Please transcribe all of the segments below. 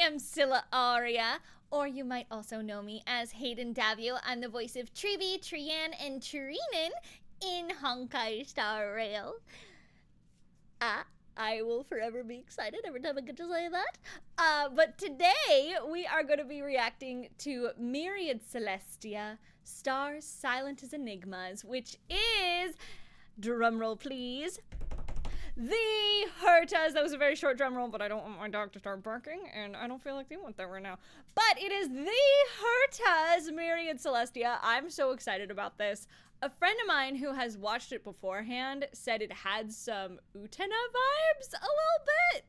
am Sylla Aria, or you might also know me as Hayden Davio. I'm the voice of Tribi, Trian, and Trinen in Honkai Star Rail. I will forever be excited every time I get to say that. But today we are going to be reacting to Myriad Celestia, Stars Silent as Enigmas, which is, drumroll please, the Hertas. That was a very short drum roll, but I don't want my dog to start barking, and I don't feel like they want that right now. But it is the Hertas Myriad Celestia. I'm so excited about this. A friend of mine who has watched it beforehand said it had some Utena vibes a little bit,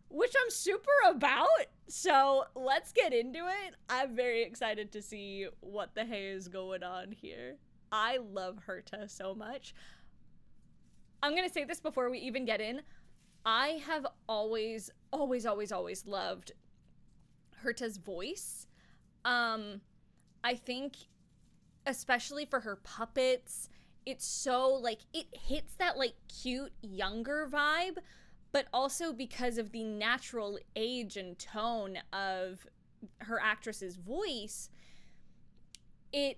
which I'm super about. So let's get into it. I'm very excited to see what the hey is going on here. I love Herta so much. I'm going to say this before we even get in. I have always loved Herta's voice. I think especially for her puppets, it's so like, it hits that like cute younger vibe, but also because of the natural age and tone of her actress's voice, it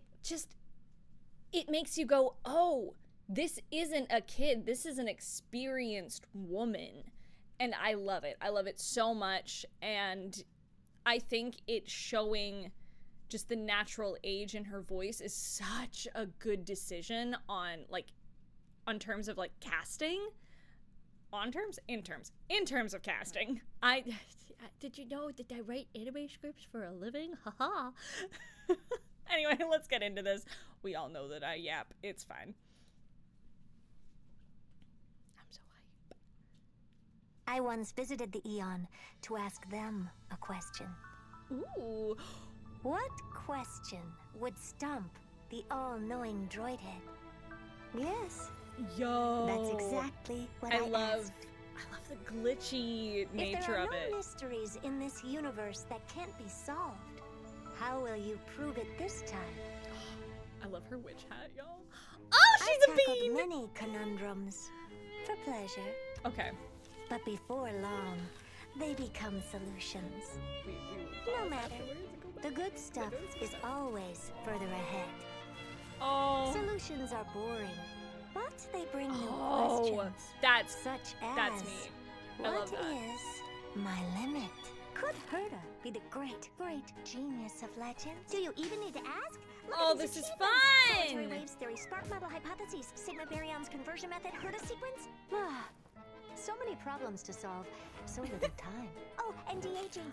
makes you go, oh, this isn't a kid, this is an experienced woman. And I love it. I love it so much. And I think it's showing just the natural age in her voice is such a good decision on terms of like casting. In terms of casting. Did you know that I write anime scripts for a living? Haha. Anyway, let's get into this. We all know that I yap. It's fine. I once visited the Eon to ask them a question. Ooh. What question would stump the all-knowing droid head? Yes. Yo. That's exactly what I I asked. love the glitchy nature of it. If there are no mysteries in this universe that can't be solved, how will you prove it this time? I love her witch hat, y'all. Oh, she's a bean! I've tackled many conundrums for pleasure. Okay. But before long, they become solutions. No matter. The good stuff is always further ahead. Oh. Solutions are boring, but they bring new questions. That's me. I love that. What is my limit? Could Herta be the great genius of legends? Do you even need to ask? Oh, this is fun! Planetary waves theory, spark model hypotheses, Sigma baryons conversion method, Herta sequence. So many problems to solve, so little time. Oh, and de-aging.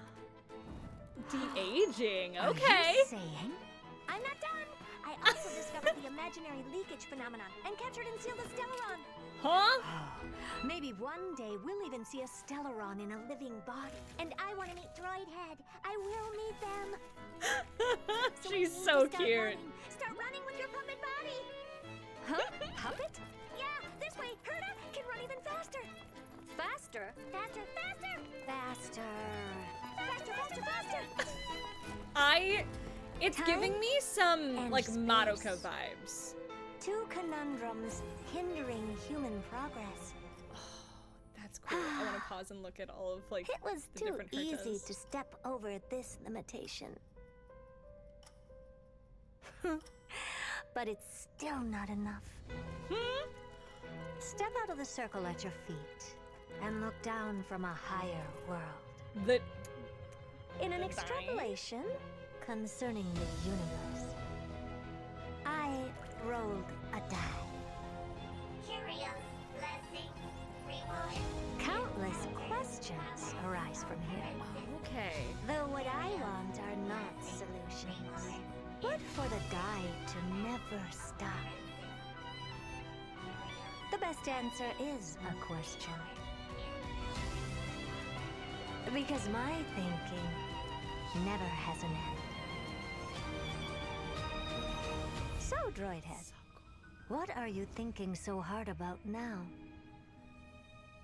De-aging, okay. Are you saying? I'm not done. I also discovered the imaginary leakage phenomenon and captured and sealed a Stellaron. Huh? Maybe one day we'll even see a Stellaron in a living body. And I want to meet Droid Head. I will meet them. She's so cute. Start running with your puppet body. Huh? Puppet? Yeah, this way. Herta can run even faster. Faster? Faster, faster! Faster! Faster, faster, faster! It's giving me some, like, Madoka vibes. Two conundrums hindering human progress. Oh, that's cool. I want to pause and look at all of, like, it was the too different Hertas. easy to step over this limitation. But it's still not enough. Step out of the circle at your feet and look down from a higher world. In an extrapolation concerning the universe, I rolled a die. Curious, blessing, reward. Countless questions arise from here. Okay. Though what I want are not solutions, but for the die to never stop. The best answer is a question. Because my thinking never has an end. So, Droid Head, what are you thinking so hard about now?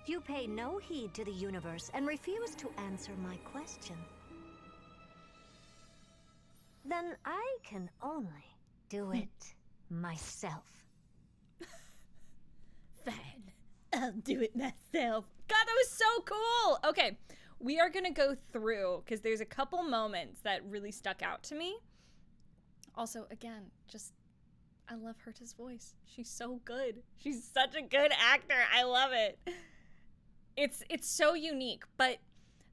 You pay no heed to the universe and refuse to answer my question. Then I can only do it myself. Fine. I'll do it myself. God, that was so cool. Okay, we are going to go through, because there's a couple moments that really stuck out to me. Also, again, I love Herta's voice. She's so good. She's such a good actor. I love it. It's so unique. But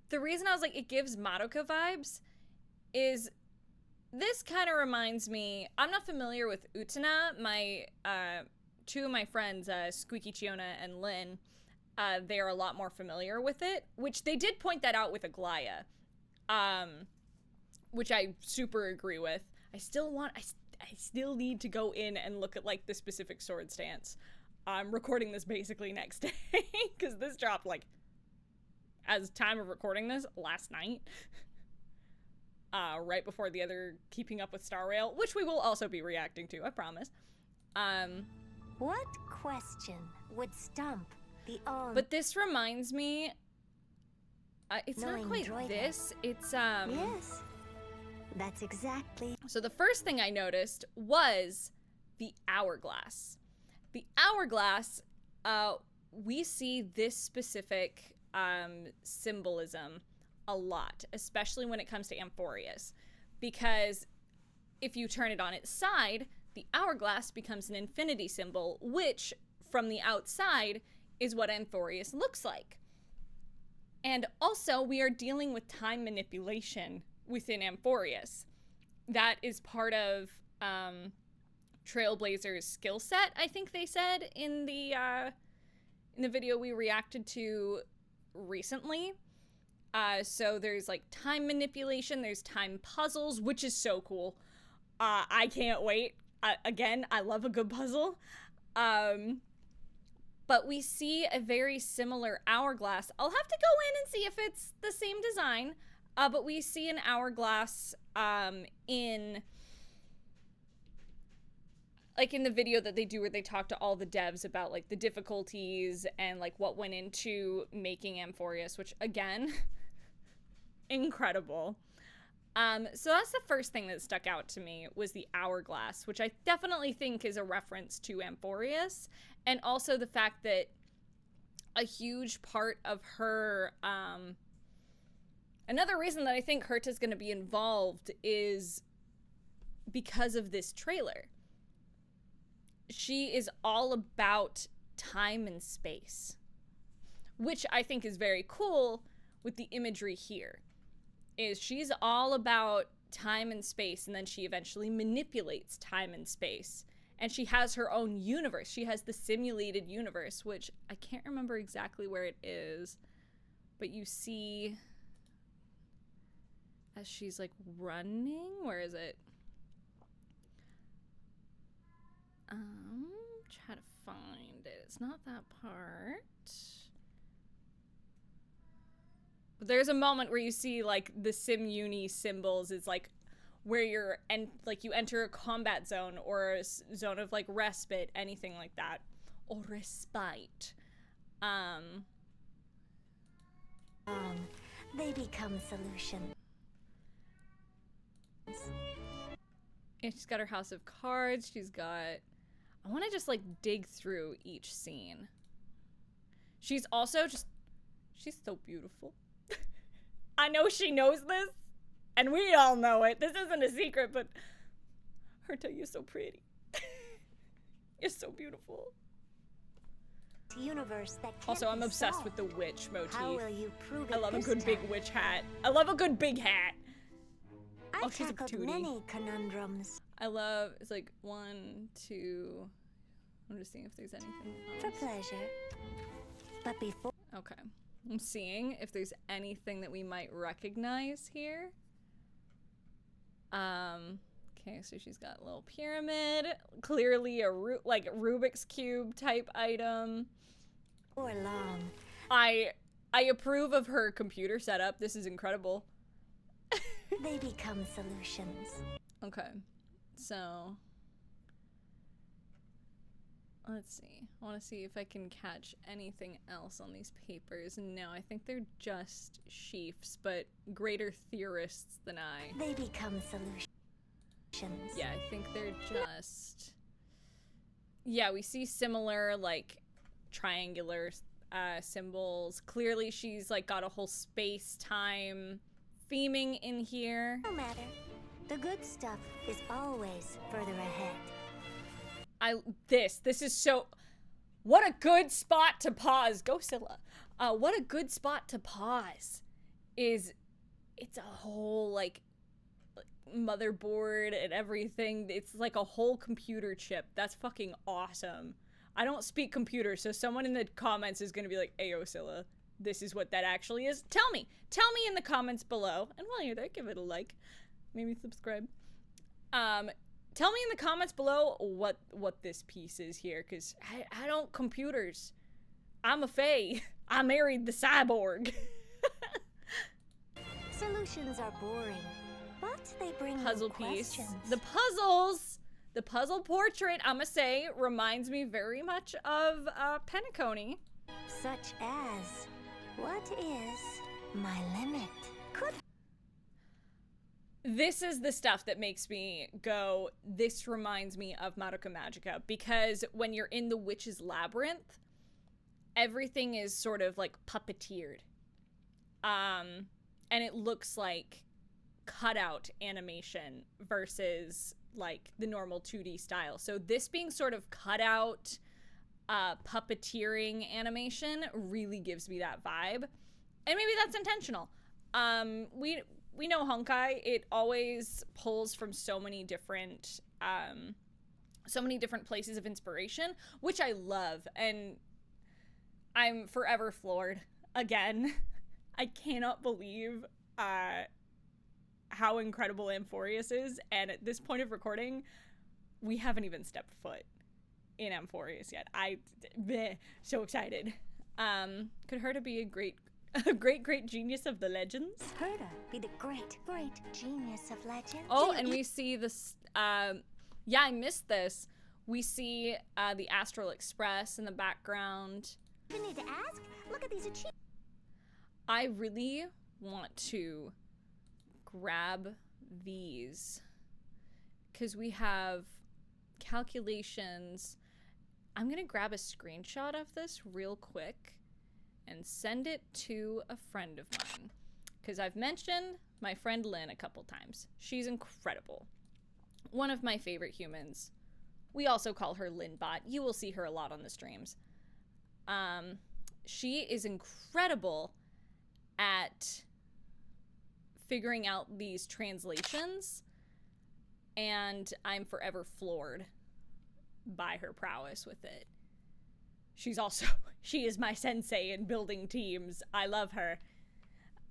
the reason I was like, it gives Madoka vibes is this kind of reminds me, I'm not familiar with Utena. My, two of my friends, Squeaky Chiona and Lynn, they're a lot more familiar with it, which they did point that out with Aglaya, which I super agree with. I still need to go in and look at like the specific sword stance. I'm recording this basically next day because this dropped like as time of recording this last night, right before the other Keeping Up with Star Rail, which we will also be reacting to, I promise. What question would stump the old? But this reminds me, it's not quite droid this, it's Yes. That's exactly. So the first thing I noticed was the hourglass. The hourglass, we see this specific symbolism a lot, especially when it comes to Amphorius, because if you turn it on its side, the hourglass becomes an infinity symbol, which from the outside is what Amphorius looks like. And also, we are dealing with time manipulation within Amphorius. That is part of Trailblazer's skill set, I think they said in the video we reacted to recently. So there's like time manipulation, there's time puzzles, which is so cool. I can't wait. Again, I love a good puzzle. But we see a very similar hourglass. I'll have to go in and see if it's the same design. But we see an hourglass in the video that they do where they talk to all the devs about like the difficulties and like what went into making Amphorius, which again, incredible. So that's the first thing that stuck out to me was the hourglass, which I definitely think is a reference to Amphorius, and also the fact that a huge part of her, another reason that I think Herta's going to be involved is because of this trailer. She is all about time and space, which I think is very cool with the imagery here. Is she's all about time and space, and then she eventually manipulates time and space. And she has her own universe. She has the simulated universe, which I can't remember exactly where it is, but you see as she's like running, where is it? Try to find it. It's not that part. But there's a moment where you see like the sim uni symbols is like where you're like you enter a combat zone or a zone of like respite, anything like that, or respite. They become solutions. Yeah, she's got her house of cards. She's got. I want to just like dig through each scene. She's also just. She's so beautiful. I know she knows this, and we all know it. This isn't a secret, but Herta, you're so pretty. You're so beautiful. Universe that also, I'm be obsessed solved. with the witch motif. How will you prove it I love a this good big time? witch hat. I love a good big hat. I she's a tackled patootie. many conundrums. I love, it's like 1, 2, I'm just seeing if there's anything For else. pleasure. But before Okay. I'm seeing if there's anything that we might recognize here. Okay, so she's got a little pyramid. Clearly a Rubik's Cube type item. or long. I approve of her computer setup. This is incredible. They become solutions. Okay, so let's see. I want to see if I can catch anything else on these papers. No, I think they're just sheafs, but greater theorists than I. They become solutions. Yeah, I think they're just... Yeah, we see similar, like, triangular symbols. Clearly she's like got a whole space-time theming in here. No matter. The good stuff is always further ahead. This is so... What a good spot to pause. Go Sylla. What a good spot to pause is it's a whole like motherboard and everything. It's like a whole computer chip. That's fucking awesome. I don't speak computer, so someone in the comments is gonna be like, "Ayo Sylla, this is what that actually is." Tell me in the comments below. And while you're there, give it a like, maybe subscribe. Tell me in the comments below what this piece is here, because I don't computers. I'm a fae. I married the cyborg. Solutions are boring, but they bring puzzle new piece. questions. The puzzle portrait, I'ma say, reminds me very much of Penacony. Such as, what is my limit? This is the stuff that makes me go, this reminds me of Madoka Magica, because when you're in the Witch's Labyrinth, everything is sort of like puppeteered. And it looks like cutout animation versus like the normal 2D style. So this being sort of cutout puppeteering animation really gives me that vibe. And maybe that's intentional. We know Honkai, it always pulls from so many different places of inspiration, which I love, and I'm forever floored. Again, I cannot believe how incredible Amphorius is, and at this point of recording, we haven't even stepped foot in Amphorius yet. So excited. Could Herta be a great genius of the legends? Herta be the great genius of legends. Oh, and we see this, yeah, I missed this. We see the Astral Express in the background. You need to ask? Look at these achievements. I really want to grab these because we have calculations. I'm gonna grab a screenshot of this real quick and send it to a friend of mine, because I've mentioned my friend Lynn a couple times. She's incredible. One of my favorite humans. We also call her Lynnbot. You will see her a lot on the streams. She is incredible at figuring out these translations, and I'm forever floored by her prowess with it. She is my sensei in building teams. I love her.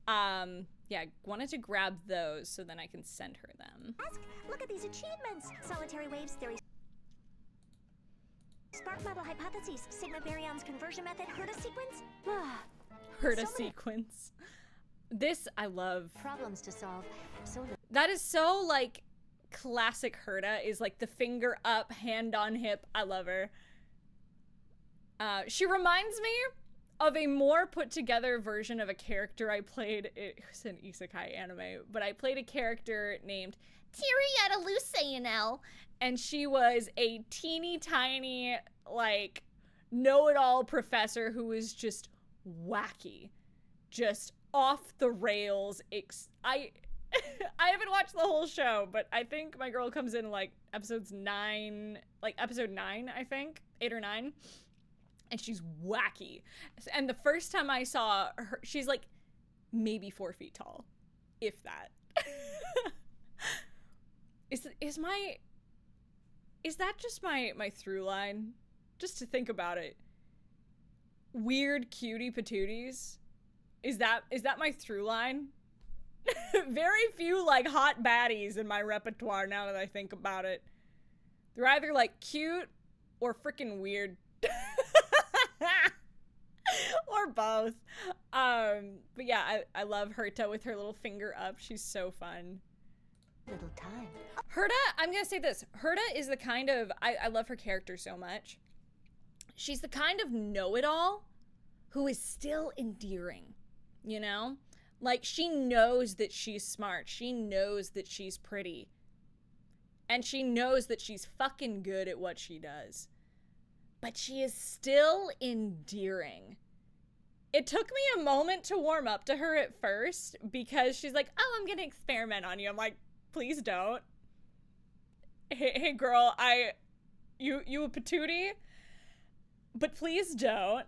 Yeah, wanted to grab those so then I can send her them. Look at these achievements. Solitary waves theory. Spark model hypotheses. Sigma baryons conversion method. Herta sequence. Herta sequence. This I love. Problems to solve. That is so like classic Herta, is like the finger up, hand on hip. I love her. She reminds me of a more put together version of a character I played. It was an isekai anime, but I played a character named Tyrietta Lucianel, and she was a teeny tiny, like, know-it-all professor who was just wacky, just off the rails. I haven't watched the whole show, but I think my girl comes in like episode 9, I think, 8 or 9. And she's wacky. And the first time I saw her, she's like maybe 4 feet tall, if that. Is that just my through line? Just to think about it. Weird cutie patooties. Is that my through line? Very few like hot baddies in my repertoire now that I think about it. They're either like cute or freaking weird. Or both. But yeah, I love Herta with her little finger up. She's so fun. Little time. Herta, I'm gonna say this. Herta is the kind of, I love her character so much. She's the kind of know-it-all who is still endearing, you know? Like, she knows that she's smart. She knows that she's pretty. And she knows that she's fucking good at what she does. But she is still endearing. It took me a moment to warm up to her at first because she's like, oh, I'm gonna experiment on you. I'm like, please don't. Hey girl, you a patootie? But please don't.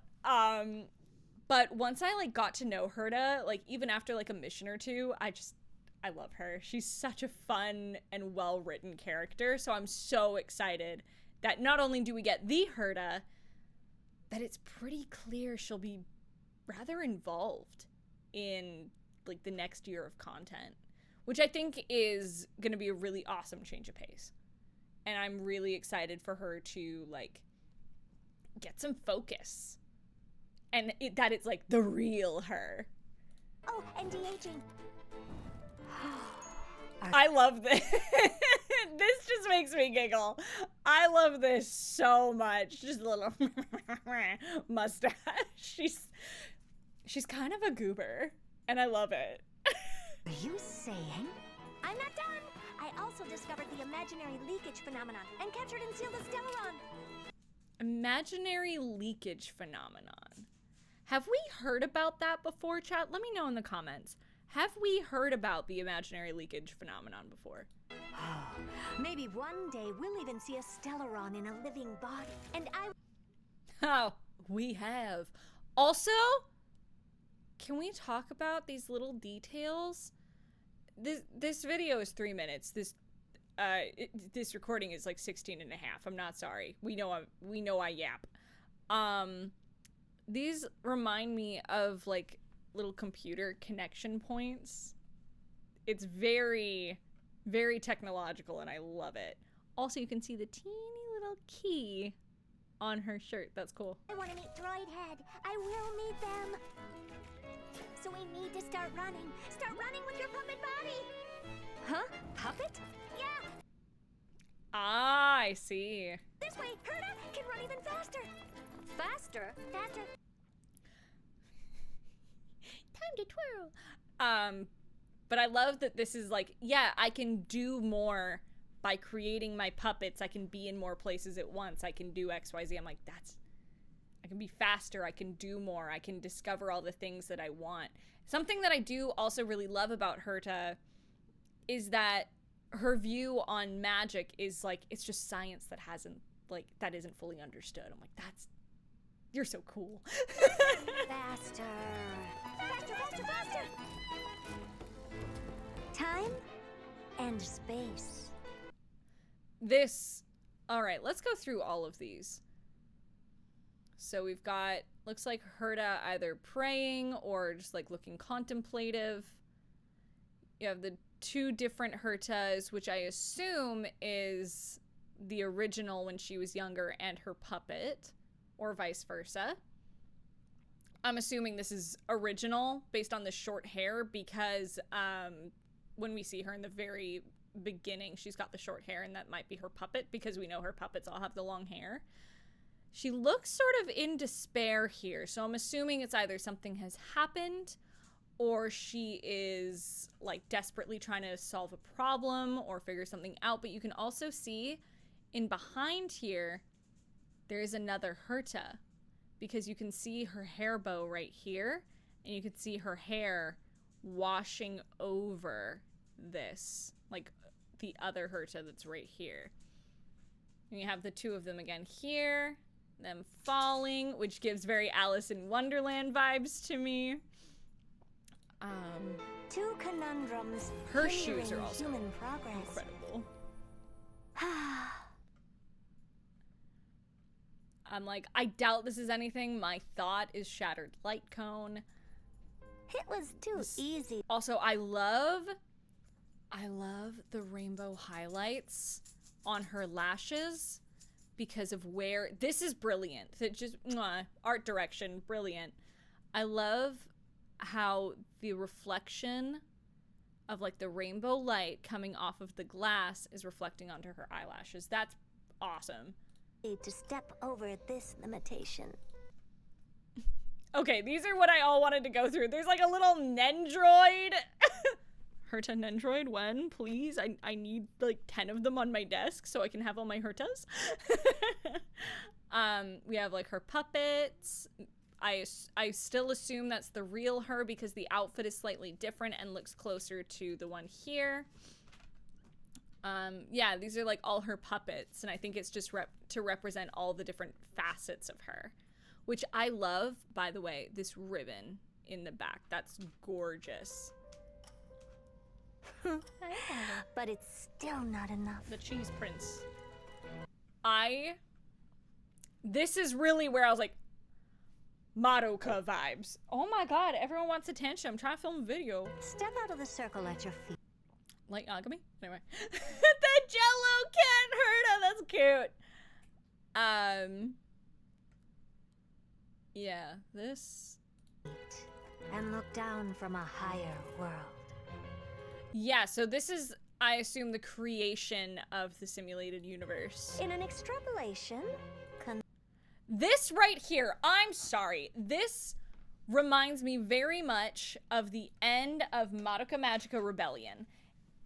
But once I like got to know Herta, like even after like a mission or two, I love her. She's such a fun and well-written character. So I'm so excited that not only do we get the Herta, that it's pretty clear she'll be rather involved in like the next year of content, which I think is going to be a really awesome change of pace. And I'm really excited for her to like get some focus and that it's like the real her. Oh, and de-aging. I love this. This just makes me giggle. I love this so much. Just a little mustache. She's kind of a goober, and I love it. Are you saying? I'm not done. I also discovered the imaginary leakage phenomenon and captured and sealed the Stellaron. Imaginary leakage phenomenon. Have we heard about that before, chat? Let me know in the comments. Have we heard about the imaginary leakage phenomenon before? Maybe one day we'll even see a Stellaron in a living body. And Oh, we have. Also, can we talk about these little details? This video is 3 minutes. This recording is like 16 and a half. I'm not sorry. We know I yap. These remind me of like little computer connection points. It's very, very technological and I love it. Also, you can see the teeny little key on her shirt. That's cool. I want to meet Droid Head. I will meet them. So we need to start running. Start running with your puppet body. Huh? Puppet? Yeah. Ah, I see. This way, Herta can run even faster. Faster? Faster. Time to twirl. But I love that this is like, yeah, I can do more by creating my puppets. I can be in more places at once. I can do XYZ. I'm like, I can be faster. I can do more. I can discover all the things that I want. Something that I do also really love about Herta is that her view on magic is like, it's just science that isn't fully understood. I'm like, you're so cool. Faster. Faster, faster, faster. Time and space. All right, let's go through all of these. So we've got, looks like Herta either praying or just like looking contemplative. You have the two different Hertas, which I assume is the original when she was younger and her puppet, or vice versa. I'm assuming this is original based on the short hair because when we see her in the very beginning, she's got the short hair and that might be her puppet because we know her puppets all have the long hair. She looks sort of in despair here, so I'm assuming it's either something has happened or she is like desperately trying to solve a problem or figure something out. But you can also see in behind here, there is another Herta because you can see her hair bow right here and you can see her hair washing over this, like the other Herta that's right here. And you have the two of them again here, them falling, which gives very Alice in Wonderland vibes to me. Two conundrums. Her shoes are also human progress. incredible. I'm like, I doubt this is anything. My thought is Shattered Light Cone. It was too easy. Also, I love the rainbow highlights on her lashes because of where this is brilliant. It just art direction, brilliant. I love how the reflection of like the rainbow light coming off of the glass is reflecting onto her eyelashes. That's awesome. To step over this limitation. Okay, these are what I all wanted to go through. There's like a little Nendroid. Herta Nendroid, when? Please? I need like 10 of them on my desk so I can have all my Hertas. We have like her puppets. I still assume that's the real her because the outfit is slightly different and looks closer to the one here. Yeah, these are like all her puppets, and I think it's just to represent all the different facets of her, which I love, by the way, this ribbon in the back. That's gorgeous. But it's still not enough. The cheese prince. This is really where I was like, Madoka vibes. Oh my god, everyone wants attention. I'm trying to film a video. Step out of the circle at your feet. Like Agami? Anyway. The Jello cat Herta, that's cute. Yeah, this. And look down from a higher world. Yeah, so this is, I assume, the creation of the simulated universe. In an extrapolation, this right here, I'm sorry, this reminds me very much of the end of Madoka Magica Rebellion.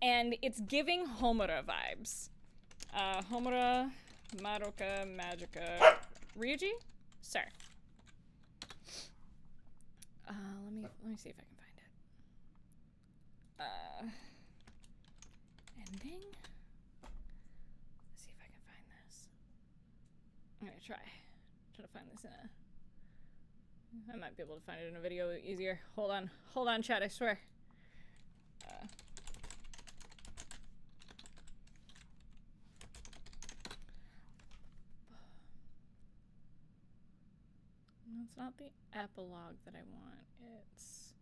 And it's giving Homura vibes. Homura, Madoka Magica, Ryuji? Sir. Let me see if I can find it. Ending? Let's see if I can find this. I'm gonna try to find this in a... I might be able to find it in a video easier. Hold on, chat, I swear. No, it's not the epilogue that I want. It's...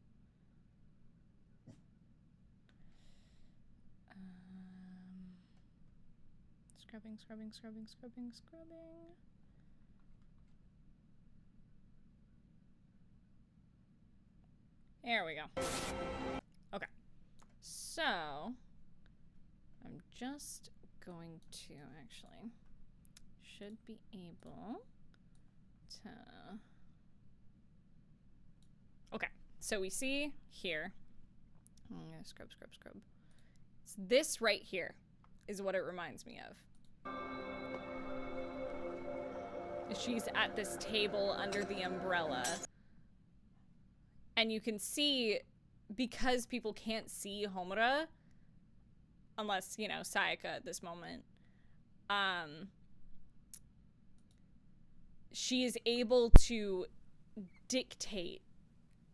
Scrubbing. There we go. Okay. So, I'm just going to actually, should be able to, okay. So we see here, I'm gonna scrub. It's this right here is what it reminds me of. She's at this table under the umbrella. And you can see, because people can't see Homura, unless, you know, Sayaka at this moment, she is able to dictate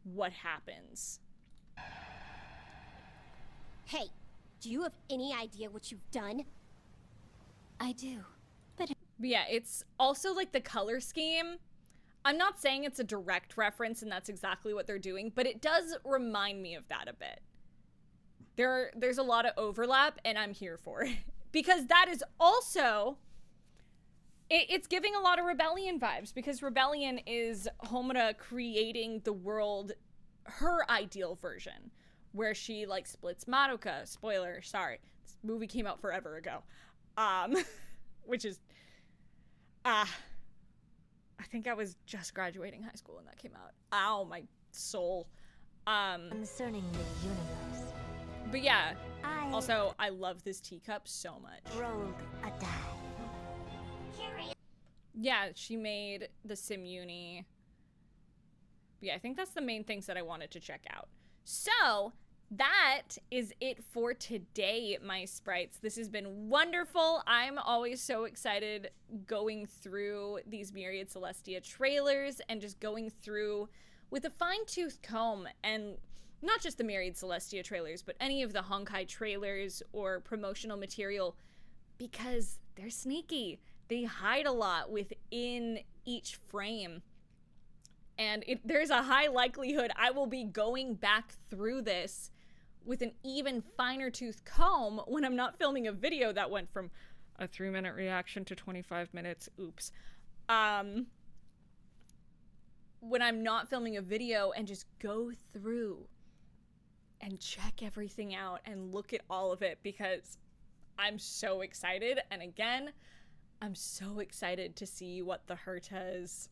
what happens. Hey, do you have any idea what you've done? I do. But yeah, it's also like the color scheme. I'm not saying it's a direct reference and that's exactly what they're doing, but it does remind me of that a bit. There's a lot of overlap, and I'm here for it. Because that is also... It's giving a lot of Rebellion vibes, because Rebellion is Homura creating the world, her ideal version, where she, like, splits Madoka. Spoiler, sorry. This movie came out forever ago. Which is... I think I was just graduating high school when that came out. Ow, my soul. Concerning the universe. But yeah, also, I love this teacup so much. Rolled a die. Yeah, she made the Sim Uni. Yeah, I think that's the main things that I wanted to check out. So, that is it for today, my sprites. This has been wonderful. I'm always so excited going through these Myriad Celestia trailers and just going through with a fine-tooth comb, and not just the Myriad Celestia trailers, but any of the Honkai trailers or promotional material, because they're sneaky. They hide a lot within each frame. And there's a high likelihood I will be going back through this with an even finer tooth comb when I'm not filming a video that went from a 3-minute reaction to 25 minutes. Oops. When I'm not filming a video and just go through and check everything out and look at all of it, because I'm so excited. And again, I'm so excited to see what the Herta's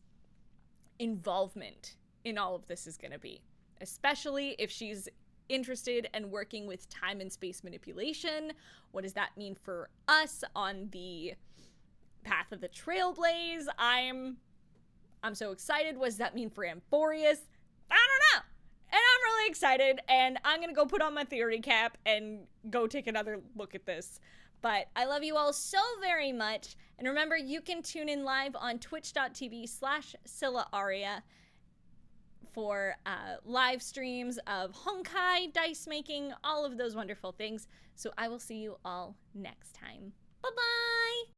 involvement in all of this is going to be, especially if she's interested in working with time and space manipulation. What does that mean for us on the path of the Trailblaze? I'm I'm so excited. What does that mean for Amphorius? I don't know. And I'm really excited, and I'm gonna go put on my theory cap and go take another look at this. But I love you all so very much. And remember, you can tune in live on twitch.tv/SyllaAria for live streams of Honkai, dice making, all of those wonderful things. So I will see you all next time. Bye-bye!